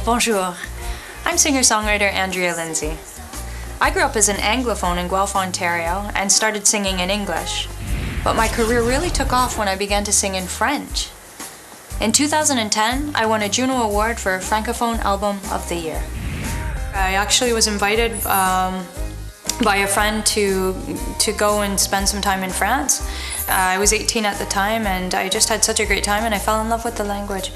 Bonjour. I'm singer-songwriter Andrea Lindsay. I grew up as an Anglophone in Guelph, Ontario, and started singing in English. But my career really took off when I began to sing in French. In 2010, I won a Juno Award for Francophone Album of the Year. I actually was invited by a friend to go and spend some time in France. I was 18 at the time, and I just had such a great time, and I fell in love with the language.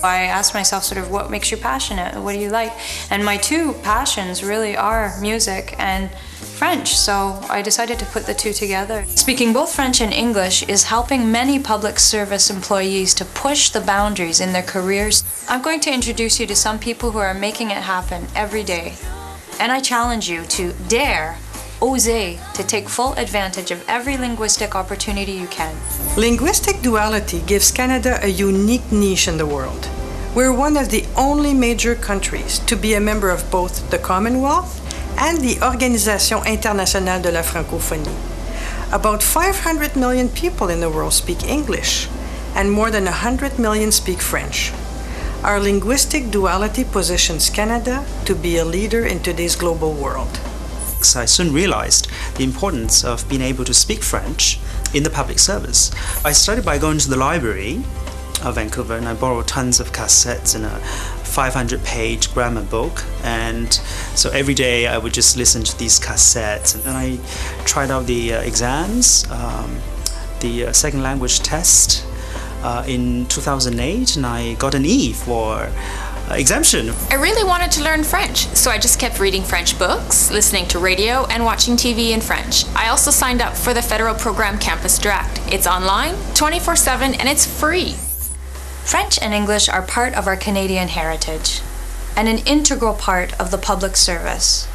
I asked myself sort of, what makes you passionate? What do you like? And my two passions really are music and French, so I decided to put the two together. Speaking both French and English is helping many public service employees to push the boundaries in their careers. I'm going to introduce you to some people who are making it happen every day. And I challenge you to dare, oser, to take full advantage of every linguistic opportunity you can. Linguistic duality gives Canada a unique niche in the world. We're one of the only major countries to be a member of both the Commonwealth and the Organisation Internationale de la Francophonie. About 500 million people in the world speak English, and more than 100 million speak French. Our linguistic duality positions Canada to be a leader in today's global world. I soon realized the importance of being able to speak French in the public service. I started by going to the library of Vancouver, and I borrowed tons of cassettes and a 500-page grammar book, and so every day I would just listen to these cassettes, and then I tried out the exams, the second language test in 2008, and I got an E for exemption. I really wanted to learn French, so I just kept reading French books, listening to radio, and watching TV in French. I also signed up for the federal program Campus Direct. It's online, 24/7, and it's free. French and English are part of our Canadian heritage and an integral part of the public service.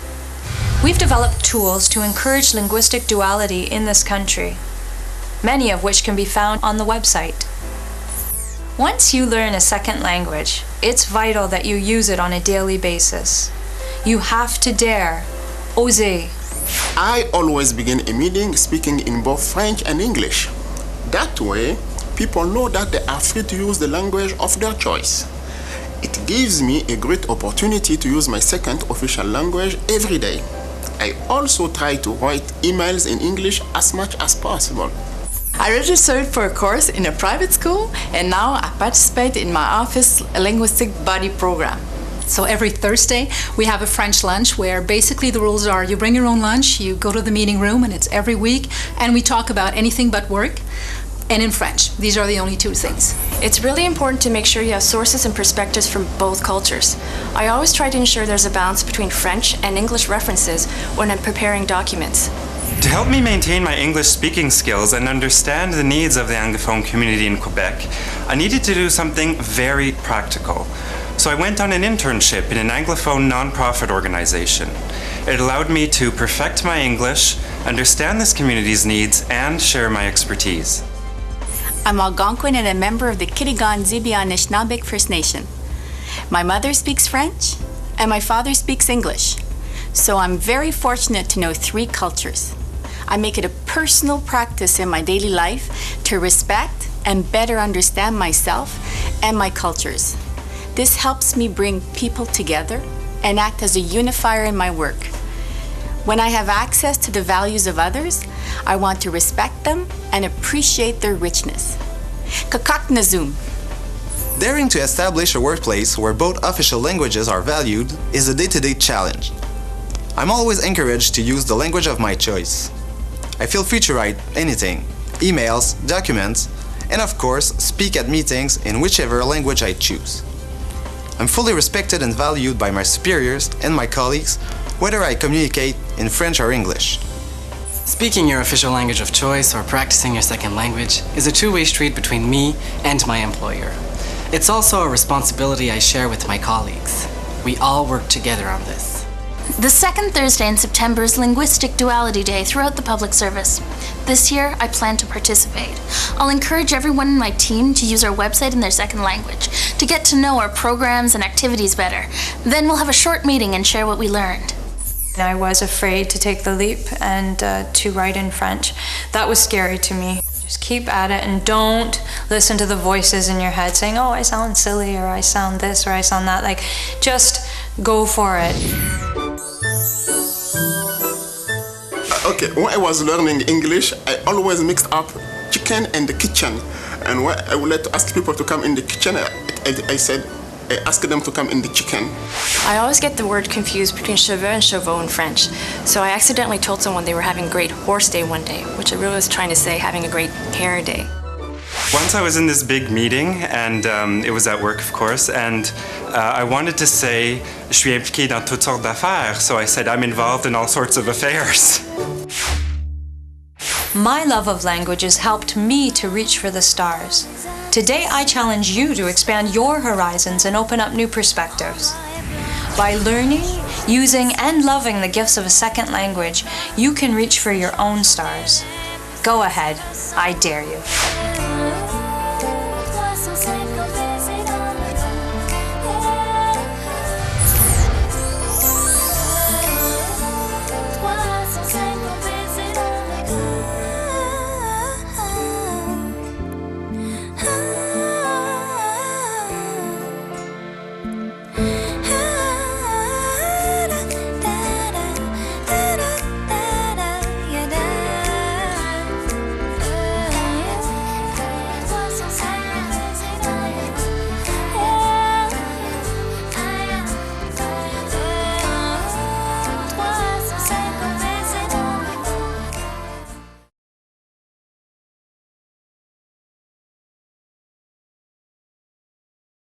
We've developed tools to encourage linguistic duality in this country, many of which can be found on the website. Once you learn a second language, it's vital that you use it on a daily basis. You have to dare, oser. I always begin a meeting speaking in both French and English. That way, people know that they are free to use the language of their choice. It gives me a great opportunity to use my second official language every day. I also try to write emails in English as much as possible. I registered for a course in a private school, and now I participate in my office linguistic buddy program. So every Thursday we have a French lunch where basically the rules are you bring your own lunch, you go to the meeting room, and it's every week, and we talk about anything but work. And in French. These are the only two things. It's really important to make sure you have sources and perspectives from both cultures. I always try to ensure there's a balance between French and English references when I'm preparing documents. To help me maintain my English speaking skills and understand the needs of the Anglophone community in Quebec, I needed to do something very practical. So I went on an internship in an Anglophone non-profit organization. It allowed me to perfect my English, understand this community's needs, and share my expertise. I'm Algonquin and a member of the Kitigan-Zibi Anishinaabe First Nation. My mother speaks French and my father speaks English, so I'm very fortunate to know three cultures. I make it a personal practice in my daily life to respect and better understand myself and my cultures. This helps me bring people together and act as a unifier in my work. When I have access to the values of others, I want to respect them and appreciate their richness. Kakaknazum. Daring to establish a workplace where both official languages are valued is a day-to-day challenge. I'm always encouraged to use the language of my choice. I feel free to write anything, emails, documents, and of course, speak at meetings in whichever language I choose. I'm fully respected and valued by my superiors and my colleagues, whether I communicate in French or English. Speaking your official language of choice or practicing your second language is a two-way street between me and my employer. It's also a responsibility I share with my colleagues. We all work together on this. The second Thursday in September is Linguistic Duality Day throughout the public service. This year, I plan to participate. I'll encourage everyone in my team to use our website in their second language to get to know our programs and activities better. Then we'll have a short meeting and share what we learned. I was afraid to take the leap and to write in French. That was scary to me. Just keep at it and don't listen to the voices in your head saying, oh, I sound silly, or I sound this, or I sound that. Like, just go for it. Okay, when I was learning English, I always mixed up chicken and the kitchen. And when I would like to ask people to come in the kitchen, I asked them to come in the chicken. I always get the word confused between cheveux and chevaux in French. So I accidentally told someone they were having a great horse day one day, which I really was trying to say having a great hair day. Once I was in this big meeting, and it was at work, of course, and I wanted to say, je suis impliqué dans toutes sortes d'affaires, so I said, I'm involved in all sorts of affairs. My love of languages helped me to reach for the stars. Today, I challenge you to expand your horizons and open up new perspectives. By learning, using, and loving the gifts of a second language, you can reach for your own stars. Go ahead, I dare you.